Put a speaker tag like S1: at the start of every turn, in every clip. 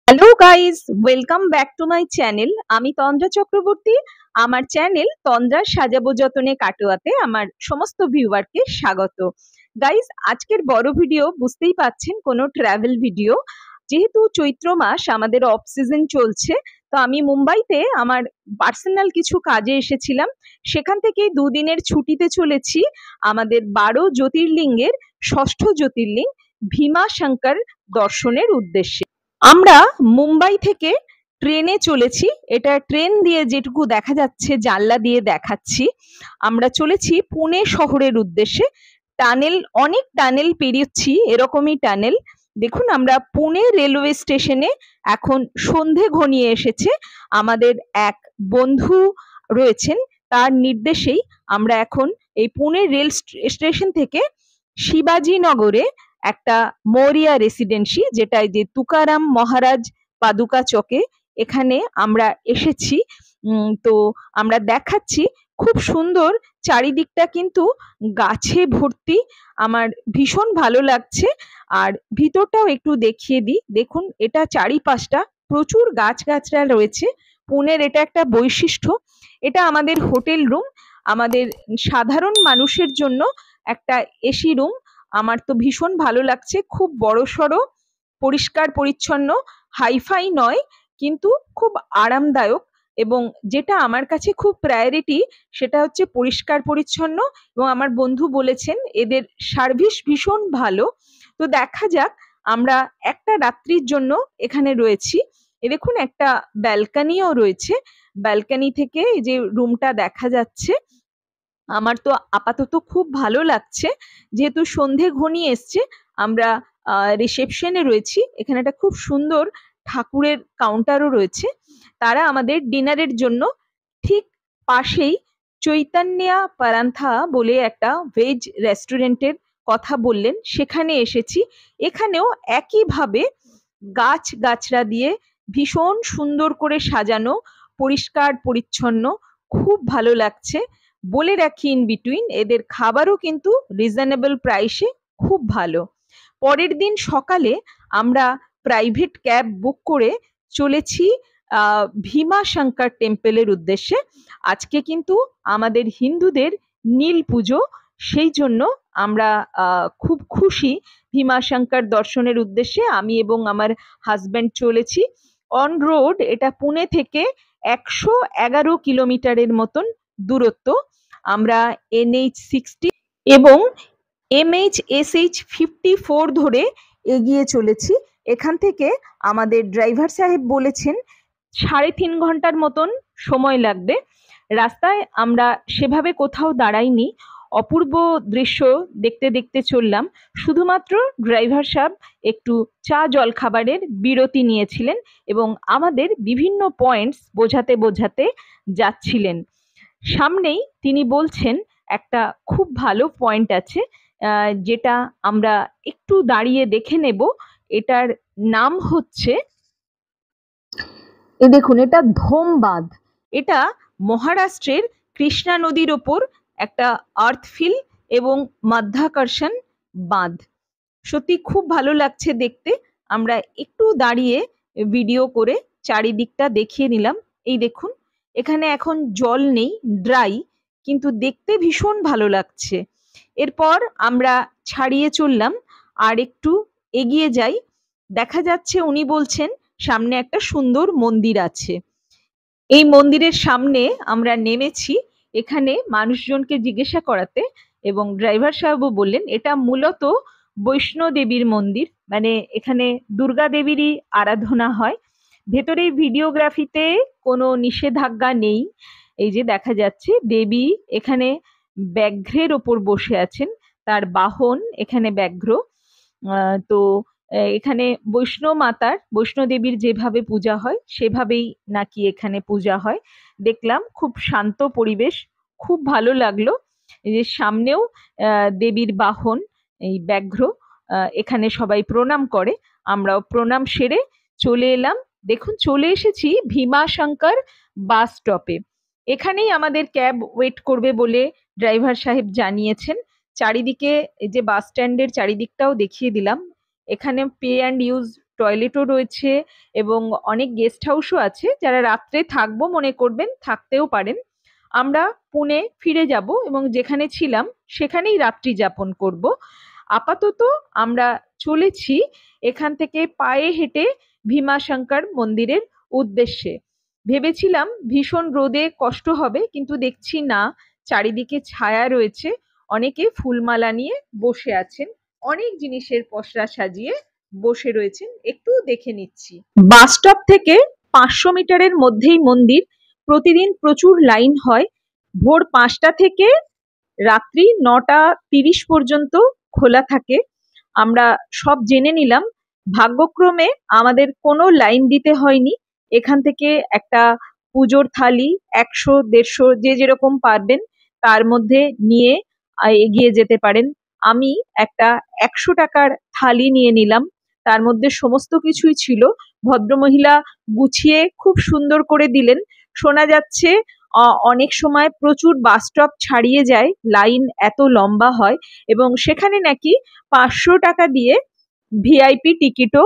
S1: Hello guys, welcome back to my channel. আমি তন্দ্রা চক্রবর্তী। আমার channel তন্দ্রার সাজাবো যতনে কাটোয়াতে আমার সমস্ত ভিউয়ারকে স্বাগত। গাইস, আজকের বড় ভিডিও বুঝতেই পাচ্ছেন, কোনো ট্রাভেল ভিডিও। যেহেতু চৈত্র মাস, আমাদের অফ সিজন চলছে, তো আমি মুম্বাইতে আমার পার্সোনাল কিছু কাজে এসেছিলাম। সেখান থেকে দুদিনের ছুটিতে চলেছি আমাদের 12 জ্যোতির্লিঙ্গের ষষ্ঠ জ্যোতির্লিঙ্গ ভীমা শঙ্কর দর্শনের উদ্দেশ্যে। আমরা মুম্বাই থেকে ট্রেনে চলেছি। এটা ট্রেন দিয়ে যেটুকু দেখা যাচ্ছে, জানলা দিয়ে দেখাচ্ছি। আমরা চলেছি পুনে শহরের উদ্দেশ্যে। অনেক টানেল পেরিয়েছি, এরকমই টানেল। দেখুন, আমরা পুনে রেলওয়ে স্টেশনে এখন সন্ধে ঘনিয়ে এসেছে। আমাদের এক বন্ধু রয়েছেন, তার নির্দেশেই আমরা এখন এই পুনে রেল স্টেশন থেকে শিবাজি নগরে একটা মৌরিয়া রেসিডেন্সি, যেটা যে তুকারাম মহারাজ পাদুকা চকে, এখানে আমরা এসেছি। তো আমরা দেখাচ্ছি, খুব সুন্দর চারিদিকটা, কিন্তু গাছে ভর্তি। আমার ভীষণ ভালো লাগছে। আর ভিতরটাও একটু দেখিয়ে দিই। দেখুন, এটা চারিপাশটা প্রচুর গাছগাছরা রয়েছে। পুনের এটা একটা বৈশিষ্ট্য। এটা আমাদের হোটেল রুম, আমাদের সাধারণ মানুষের জন্য একটা এসি রুম। আমার তো ভীষণ ভালো লাগছে, খুব বড়সড়, পরিষ্কার পরিচ্ছন্ন, হাইফাই নয়, কিন্তু খুব আরামদায়ক। এবং যেটা আমার কাছে খুব প্রায়োরিটি, সেটা হচ্ছে পরিষ্কার পরিচ্ছন্ন। এবং আমার বন্ধু বলেছেন এদের সার্ভিস ভীষণ ভালো। তো দেখা যাক, আমরা একটা রাত্রির জন্য এখানে রয়েছি। এ দেখুন, একটা ব্যালকনিও রয়েছে। ব্যালকনি থেকে এই যে রুমটা দেখা যাচ্ছে, আমার তো আপাতত খুব ভালো লাগছে। যেহেতু সন্ধে ঘনিয়ে এসছে, আমরা রিসেপশনে রয়েছি। এখানে একটা খুব সুন্দর ঠাকুরের কাউন্টারও রয়েছে। তারা আমাদের ডিনারের জন্য ঠিক পাশেই চৈতন্যা পারান্থা বলে একটা ভেজ রেস্টুরেন্টের কথা বললেন, সেখানে এসেছি। এখানেও একইভাবে গাছগাছড়া দিয়ে ভীষণ সুন্দর করে সাজানো, পরিষ্কার পরিচ্ছন্ন, খুব ভালো লাগছে। বলে রাখি, ইন বিটুইন এদের খাবারও কিন্তু রিজনেবল প্রাইসে খুব ভালো। পরের দিন সকালে আমরা প্রাইভেট ক্যাব বুক করে চলেছি ভীমা শঙ্কর টেম্পলের উদ্দেশ্যে। আজকে কিন্তু আমাদের হিন্দুদের নীল পুজো, সেই জন্য আমরা খুব খুশি। ভীমা শঙ্কর দর্শনের উদ্দেশ্যে আমি এবং আমার হাজব্যান্ড চলেছি। অন রোড এটা পুনে থেকে 111 কিলোমিটারের মতন দূরত্ব। আমরা NH60 এবং MHSH54 ধরে এগিয়ে চলেছি। এখান থেকে আমাদের ড্রাইভার সাহেব বলেছেন 3.5 ঘন্টার মতন সময় লাগবে। রাস্তায় আমরা সেভাবে কোথাও দাঁড়াইনি, অপূর্ব দৃশ্য দেখতে দেখতে চললাম। শুধুমাত্র ড্রাইভার সাহেব একটু চা জল খাবারের বিরতি নিয়েছিলেন এবং আমাদের বিভিন্ন পয়েন্টস বোঝাতে বোঝাতে যাচ্ছিলেন। সামনেই তিনি বলছেন একটা খুব ভালো পয়েন্ট আছে, যেটা আমরা একটু দাঁড়িয়ে দেখে নেব। এটার নাম হচ্ছে, দেখুন, এটা ধোম বাঁধ। এটা মহারাষ্ট্রের কৃষ্ণা নদীর ওপর একটা আর্থফিল এবং মাধ্যাকর্ষণ বাঁধ। সত্যি খুব ভালো লাগছে দেখতে। আমরা একটু দাঁড়িয়ে ভিডিও করে চারিদিকটা দেখিয়ে নিলাম। এই দেখুন, এখানে এখন জল নেই, ড্রাই, কিন্তু দেখতে ভীষণ ভালো লাগছে। এরপর আমরা ছাড়িয়ে চললাম, আর একটু এগিয়ে যাই। দেখা যাচ্ছে উনি বলছেন সামনে একটা সুন্দর মন্দির আছে। এই মন্দিরের সামনে আমরা নেমেছি এখানে মানুষজনকে জিজ্ঞাসা করাতে, এবং ড্রাইভার সাহেবও বললেন এটা মূলত বৈষ্ণো দেবীর মন্দির, মানে এখানে দুর্গা দেবীরই আরাধনা হয়। ভেতরে ভিডিওগ্রাফিতে কোনো নিষেধাজ্ঞা নেই। এই যে দেখা যাচ্ছে দেবী এখানে ব্যাঘ্রের ওপর বসে আছেন, তার বাহন এখানে ব্যাঘ্র। তো এখানে বৈষ্ণো দেবীর যেভাবে পূজা হয় সেভাবেই নাকি এখানে পূজা হয়। দেখলাম খুব শান্ত পরিবেশ, খুব ভালো লাগলো। এই যে সামনেও দেবীর বাহন এই ব্যাঘ্র, এখানে সবাই প্রণাম করে। আমরাও প্রণাম সেরে চলে এলাম। দেখুন, চলে এসেছি ভীমা শঙ্কর বাস স্টপে। এখানেই আমাদের ক্যাব ওয়েট করবে বলে ড্রাইভার সাহেব জানিয়েছেন। চারিদিকে এই যে বাস স্ট্যান্ডের চারিদিকটাও দেখিয়ে দিলাম। এখানে পে অ্যান্ড ইউজ টয়লেটও রয়েছে এবং অনেক গেস্ট হাউসও আছে। যারা রাত্রে থাকবো মনে করবেন থাকতেও পারেন। আমরা পুনে ফিরে যাব এবং যেখানে ছিলাম সেখানেই রাত্রি যাপন করব। আপাতত আমরা চলেছি এখান থেকে পায়ে হেঁটে ভীমাশঙ্কর মন্দিরের উদ্দেশ্যে। ভেবেছিলাম ভীষণ রোদে কষ্ট হবে, কিন্তু দেখছি না, চারিদিকে ছায়া রয়েছে, অনেকে ফুলমালা নিয়ে বসে আছেন, অনেক জিনিসের পসরা সাজিয়ে বসে রয়েছেন। একটু দেখে নিচ্ছি। বাস স্টপ থেকে 500 মিটারের মধ্যেই মন্দির। প্রতিদিন প্রচুর লাইন হয়। ভোর 5টা থেকে রাত্রি 9টা 30 পর্যন্ত খোলা থাকে। আমরা সব জেনে নিলাম। ভাগ্যক্রমে আমাদের কোনো লাইন দিতে হয়নি। এখান থেকে একটা পুজোর থালি 100-150 যে যেরকম পারবেন তার মধ্যে নিয়ে এগিয়ে যেতে পারেন। আমি একটা 100 টাকার থালি নিয়ে নিলাম। তার মধ্যে সমস্ত কিছুই ছিল। ভদ্রমহিলা গুছিয়ে খুব সুন্দর করে দিলেন। শোনা যাচ্ছে অনেক সময় প্রচুর বাস স্টপ ছাড়িয়ে যায়, লাইন এত লম্বা হয়, এবং সেখানে নাকি 500 টাকা দিয়ে ভিআইপি টিকিটও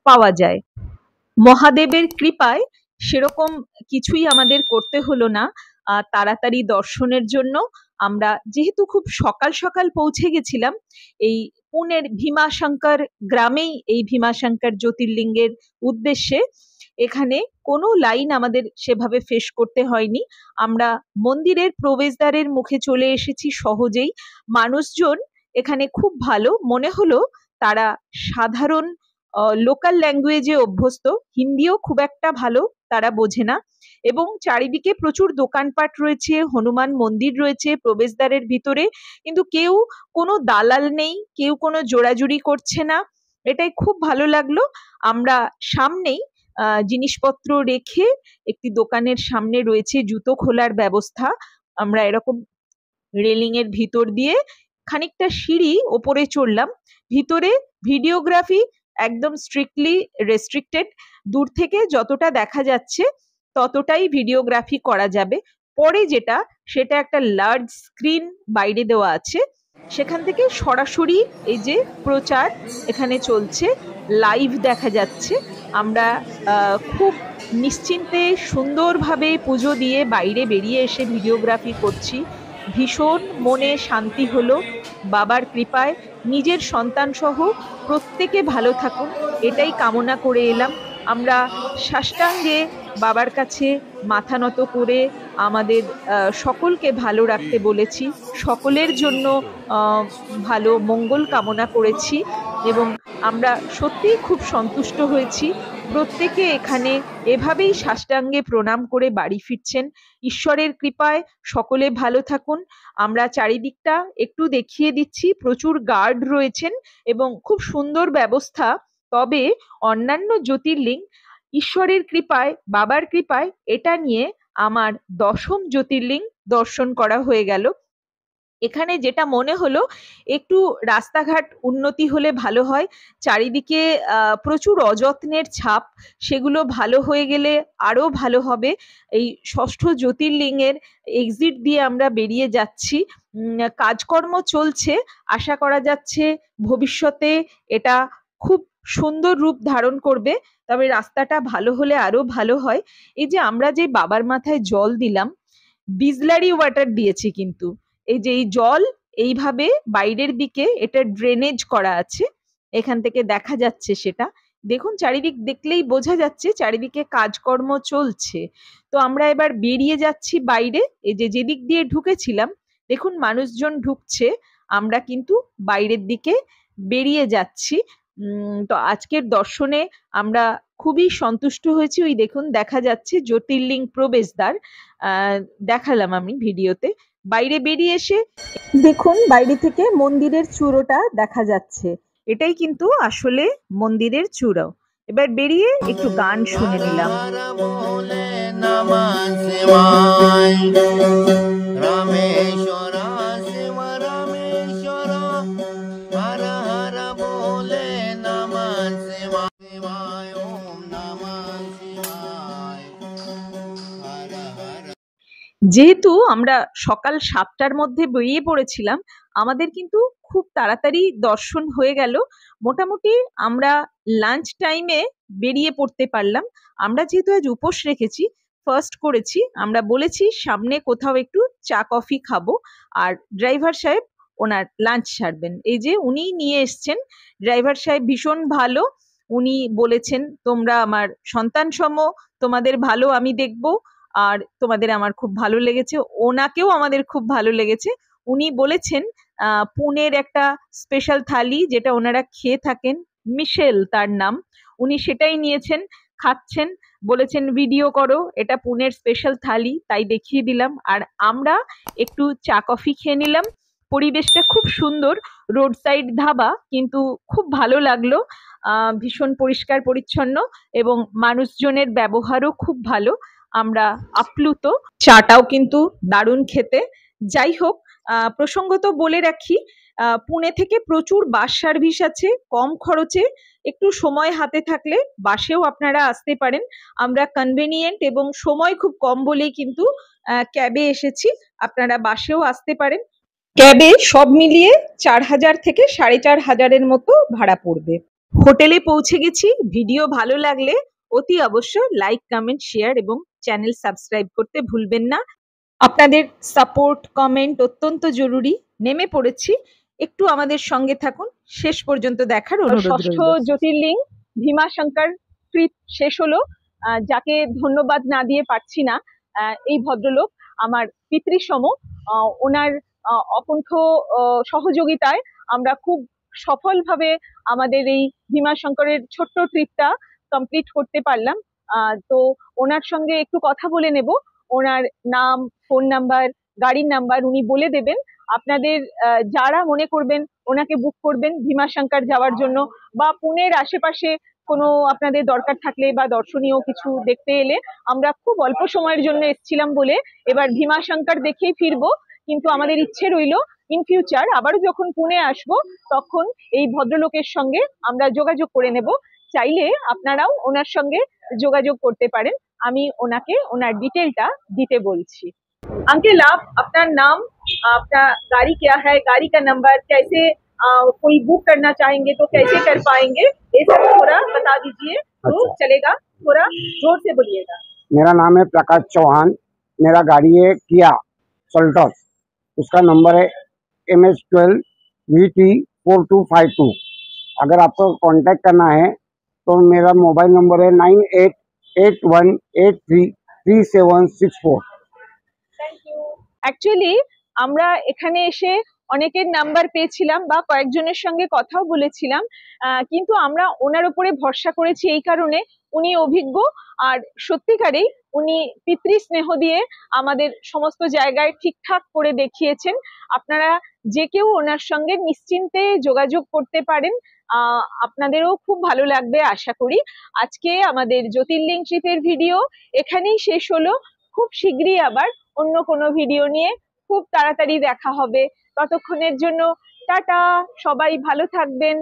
S1: পাওয়া যায়। মহাদেবের কৃপায় সেরকম কিছুই আমাদের করতে হলো না। তাড়াতাড়ি দর্শনের জন্য আমরা যেহেতু খুব সকাল সকাল পৌঁছে গেছিলাম, এই পুনের ভীমাশঙ্কর গ্রামেই এই ভীমাশঙ্কর জ্যোতির্লিঙ্গের উদ্দেশ্যে, এখানে কোনো লাইন আমাদের সেভাবে ফেস করতে হয়নি। আমরা মন্দিরের প্রবেশদ্বারের মুখে চলে এসেছি সহজেই। মানুষজন এখানে খুব ভালো, মনে হলো তারা সাধারণ লোকাল ল্যাঙ্গুয়েজে অভ্যস্ত, হিন্দিও খুব একটা ভালো তারা বোঝে না। এবং চারিদিকে প্রচুর দোকানপাট রয়েছে, হনুমান মন্দির রয়েছে প্রবেশদ্বারের ভিতরে, কিন্তু কেউ কোনো দালাল নেই, কেউ কোনো জোরাজুরি করছে না। এটাই খুব ভালো লাগলো। আমরা সামনেই জিনিসপত্র রেখে একটি দোকানের সামনে রয়েছে জুতো খোলার ব্যবস্থা। আমরা এরকম রেলিং এর ভিতর দিয়ে খানিকটা সিঁড়ি ওপরে চড়লাম। ভিতরে ভিডিওগ্রাফি একদম স্ট্রিক্টলি রেস্ট্রিক্টেড। দূর থেকে যতটা দেখা যাচ্ছে ততটাই ভিডিওগ্রাফি করা যাবে। পরে সেটা একটা লার্জ স্ক্রিন বাইরে দেওয়া আছে, সেখান থেকে সরাসরি এই যে প্রচার এখানে চলছে, লাইভ দেখা যাচ্ছে। আমরা খুব নিশ্চিন্তে সুন্দরভাবে পুজো দিয়ে বাইরে বেরিয়ে এসে ভিডিওগ্রাফি করছি। ভীষণ মনে শান্তি হলো। বাবার কৃপায় নিজের সন্তান সহ প্রত্যেকে ভালো থাকুন এটাই কামনা করে এলাম। আমরা সাষ্টাঙ্গে বাবার কাছে মাথা নত করে আমাদের সকলকে ভালো রাখতে বলেছি, সকলের জন্য ভালো মঙ্গল কামনা করেছি, এবং আমরা সত্যিই খুব সন্তুষ্ট হয়েছি। প্রত্যেকে এখানে এভাবেই সাষ্টাঙ্গে প্রণাম করে বাড়ি ফিরছেন। ঈশ্বরের কৃপায় সকলে ভালো থাকুন। আমরা চারিদিকটা একটু দেখিয়ে দিচ্ছি। প্রচুর গার্ড রয়েছেন এবং খুব সুন্দর ব্যবস্থা। তবে অন্যান্য জ্যোতির্লিঙ্গ ঈশ্বরের কৃপায়, বাবার কৃপায় এটা নিয়ে আমার 10ম জ্যোতির্লিঙ্গ দর্শন করা হয়ে গেল। এখানে যেটা মনে হলো একটু রাস্তাঘাট উন্নতি হলে ভালো হয়। চারিদিকে প্রচুর অযত্নের ছাপ, সেগুলো ভালো হয়ে গেলে আরো ভালো হবে। এই 6ষ্ঠ জ্যোতির্লিঙ্গের এক্সিট দিয়ে আমরা বেরিয়ে যাচ্ছি। কাজকর্ম চলছে, আশা করা যাচ্ছে ভবিষ্যতে এটা খুব সুন্দর রূপ ধারণ করবে। তবে রাস্তাটা ভালো হলে আরো ভালো হয়। এই যে আমরা যে বাবার মাথায় জল দিলাম, বিসলারি ওয়াটার দিয়েছি, কিন্তু এই যে এই জল এইভাবে বাইরের দিকে এটা ড্রেনেজ করা আছে, এখান থেকে দেখা যাচ্ছে সেটা। দেখুন চারিদিক দেখলেই বোঝা যাচ্ছে চারিদিকে কাজকর্ম চলছে। তো আমরা এবার বেরিয়ে যাচ্ছি বাইরে। এই যে যেদিক দিয়ে ঢুকেছিলাম, দেখুন মানুষজন ঢুকছে, আমরা কিন্তু বাইরের দিকে বেরিয়ে যাচ্ছি। তো আজকের দর্শনে আমরা খুবই সন্তুষ্ট হয়েছি। ওই দেখুন দেখা যাচ্ছে জ্যোতির্লিঙ্গ প্রবেশদ্বার, দেখালাম আমি ভিডিওতে। বাইরে বেরিয়ে এসে দেখুন বাইরে থেকে মন্দিরের চূড়োটা দেখা যাচ্ছে, এটাই কিন্তু আসলে মন্দিরের চূড়ো। এবার বেরিয়ে একটু গান শুনে নিলাম। যেহেতু আমরা সকাল 7টার মধ্যে বেরিয়ে পড়েছিলাম, আমাদের কিন্তু খুব তাড়াতাড়ি দর্শন হয়ে গেল। মোটামুটি আমরা লাঞ্চ টাইমে বেরিয়ে পড়তে পারলাম। আমরা যেহেতু আজ উপোস রেখেছি, ফার্স্ট করেছি, আমরা বলেছি সামনে কোথাও একটু চা কফি খাবো। আর ড্রাইভার সাহেব ওনার লাঞ্চ সারবেন, এই যে উনিই নিয়ে এসছেন। ড্রাইভার সাহেব ভীষণ ভালো। উনি বলেছেন তোমরা আমার সন্তান সম, তোমাদের ভালো আমি দেখবো, আর তোমাদের আমার খুব ভালো লেগেছে। ওনাকেও আমাদের খুব ভালো লেগেছে। উনি বলেছেন পুনের একটা স্পেশাল থালি যেটা ওনারা খেয়ে থাকেন, মিশেল তার নাম, উনি সেটাই নিয়েছেন, খাচ্ছেন, বলেছেন ভিডিও করো, এটা পুনের স্পেশাল থালি, তাই দেখিয়ে দিলাম। আর আমরা একটু চা কফি খেয়ে নিলাম। পরিবেশটা খুব সুন্দর, রোড সাইড ধাবা, কিন্তু খুব ভালো লাগলো। ভীষণ পরিষ্কার পরিচ্ছন্ন এবং মানুষজনের ব্যবহারও খুব ভালো। আমরা আপ্লুত। চাটাও কিন্তু দারুণ খেতে। যাই হোক, প্রসঙ্গত বলে রাখি, পুনে থেকে প্রচুর বাস সার্ভিস আছে কম খরচে। একটু সময় হাতে থাকলে বাসেও আপনারা আসতে পারেন। আমরা কনভেনিয়েন্ট এবং সময় খুব কম বলেই কিন্তু ক্যাবে এসেছি। আপনারা বাসেও আসতে পারেন। ক্যাবে সব মিলিয়ে 4,000 থেকে 4,500-এর মতো ভাড়া পড়বে। হোটেলে পৌঁছে গেছি। ভিডিও ভালো লাগলে অতি অবশ্য লাইক, কমেন্ট, শেয়ার এবং চ্যানেল সাবস্ক্রাইব করতে ভুলবেন না। আপনাদের সাপোর্ট, কমেন্ট অত্যন্ত জরুরি। নেমে পড়েছি, একটু আমাদের সঙ্গে থাকুন, শেষ পর্যন্ত দেখার অনুরোধ রইল। ষষ্ঠ জ্যোতির্লিং ভীমাশঙ্কর ট্রিপ শেষ হলো। যাকে ধন্যবাদ না দিয়ে পারছি না, এই ভদ্রলোক আমার পিতৃসম। ওনার অকুণ্ঠ সহযোগিতায় আমরা খুব সফলভাবে আমাদের এই ভীমাশঙ্করের ছোট্ট ট্রিপটা কমপ্লিট করতে পারলাম। তো ওনার সঙ্গে একটু কথা বলে নেব। ওনার নাম, ফোন নাম্বার, গাড়ির নাম্বার উনি বলে দেবেন। আপনাদের যারা মনে করবেন ওনাকে বুক করবেন ভীমাশঙ্কর যাওয়ার জন্য, বা পুনের আশেপাশে কোনো আপনাদের দরকার থাকলে বা দর্শনীয় কিছু দেখতে এলে, আমরা খুব অল্প সময়ের জন্য এসেছিলাম বলে এবার ভীমাশঙ্কর দেখেই ফিরবো, কিন্তু আমাদের ইচ্ছে রইলো ইন ফিউচার আবারও যখন পুনে আসবো তখন এই ভদ্রলোকের সঙ্গে আমরা যোগাযোগ করে নেব। চাইলে আপনারাও ওনার সঙ্গে যোগাযোগ করতে পারেন। আমি ওনাকে ওনার ডিটেলটা দিতে বলছি। अंकिल, आप अपना नाम, आपका गाड़ी क्या है, गाड़ी का नंबर, कैसे कोई बुक करना चाहेंगे तो कैसे कर पाएंगे, ये सब थोड़ा बता दीजिए तो चलेगा। थोड़ा जोर से बोलिएगा।
S2: मेरा नाम है प्रकाश चौहान। मेरा गाड़ी है किया सोल्टस। उसका नंबर है MS12VT4252। अगर आपको कांटेक्ट करना है तो मेरा मोबाइल नंबर है 9881833764।
S1: অ্যাকচুয়ালি আমরা এখানে এসে অনেকের নাম্বার পেয়েছিলাম বা কয়েকজনের সঙ্গে কথাও বলেছিলাম, কিন্তু আমরা ওনার উপরে ভরসা করেছি এই কারণে উনি অভিজ্ঞ, আর সত্যিকারেই উনি পিতৃ স্নেহ দিয়ে আমাদের সমস্ত জায়গায় ঠিকঠাক করে দেখিয়েছেন। আপনারা যে কেউ ওনার সঙ্গে নিশ্চিন্তে যোগাযোগ করতে পারেন। আপনাদেরও খুব ভালো লাগবে আশা করি। আজকে আমাদের জ্যোতির্লিং ট্রিপের ভিডিও এখানেই শেষ হলো। খুব শীঘ্রই আবার অন্য কোনো ভিডিও নিয়ে খুব তাড়াতাড়ি দেখা হবে। ততক্ষণের জন্য টাটা, সবাই ভালো থাকবেন।